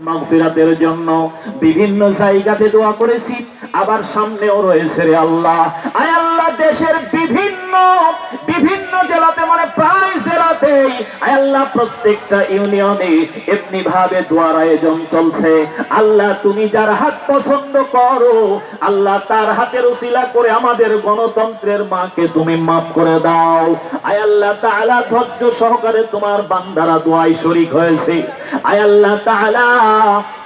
মাগফিরাতের জন্য বিভিন্ন জায়গাতে দোয়া করেছি, আবার সামনেও রয়েছে রে আল্লাহ। আয় আল্লাহ, দেশের বিভিন্ন বিভিন্ন জেলাতে, মানে প্রায় জেলাতেই আয় আল্লাহ প্রত্যেকটা ইউনিয়নে এমনি ভাবে দোয়ার আয়োজন চলছে। আল্লাহ, তুমি যার হাত পছন্দ করো আল্লাহ, তার হাতের উসিলা করে আমাদের গণতন্ত্রের মাকে তুমি মাফ করে দাও। আয় আল্লাহ তাআলা, ধৈর্য সহকারে তোমার বান্দারা দোয়ায় শরীক হয়েছে। আয় আল্লাহ তাআলা,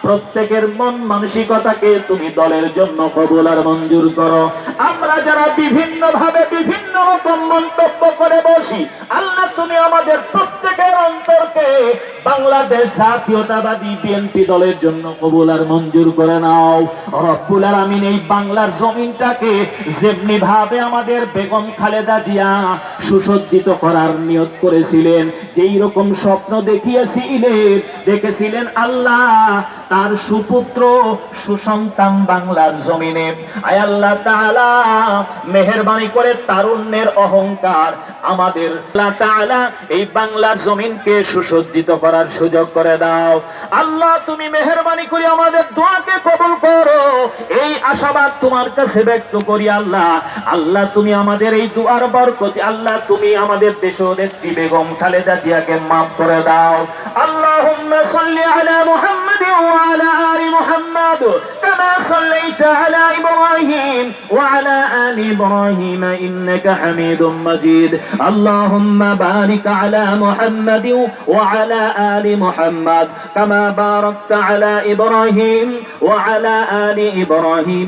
প্রত্যেকের মন মানসিকতাকে তুমি দলের জন্য কবুল আর মঞ্জুর করো। আমরা যারা বিভিন্ন ভাবে বিভিন্ন রকম মন্তব্য করে বসি, আল্লাহ তুমি আমাদের প্রত্যেকের অন্তরকে বাংলাদেশ জাতীয়তাবাদী বিএনপি দলের জন্য কবুল আর মঞ্জুর করে নাও। রব্বুল আলামিন, এই বাংলার জমিনটাকে যেমনি ভাবে আমাদের বেগম খালেদা জিয়া সুসজ্জিত করার নিয়ত করেছিলেন, যেই রকম স্বপ্ন দেখেছিলেন আল্লাহ, তার সুপুত্র সুসন্তান বাংলার জমিনে আয় আল্লাহ তাআলা মেহেরবানি করে তারুণ্যের অহংকার আমাদের আল্লাহ তাআলা এই বাংলার জমিনকে সুসজ্জিত করার সুযোগ করে দাও। আল্লাহ, তুমি মেহেরবানি করে আমাদের দোয়াকে কবুল করো, এই আশাবাদ তোমার কাছে ব্যক্ত করি। আল্লাহ আল্লাহ, তুমি আমাদের এই দুআর বরকতে আল্লাহ তুমি আমাদের দেশনেত্রী বেগম খালেদা জিয়াকে মাফ করে দাও। আল্লাহুম্মা সাল্লি আলা মুহাম্মাদ ওয়া আলা আলি মুহাম্মাদ কামা সাল্লাইতা আলা ইব্রাহিম ওয়া আলা আলি ইব্রাহিম ইন্নাকা হামিদুম মাজিদ। আল্লাহুম্মা বারিক আলা মুহাম্মাদ ওয়া আলা আলি মুহাম্মাদ কামা বারাকতা আলা ইব্রাহিম ওয়া আলা আলি ইব্রাহিম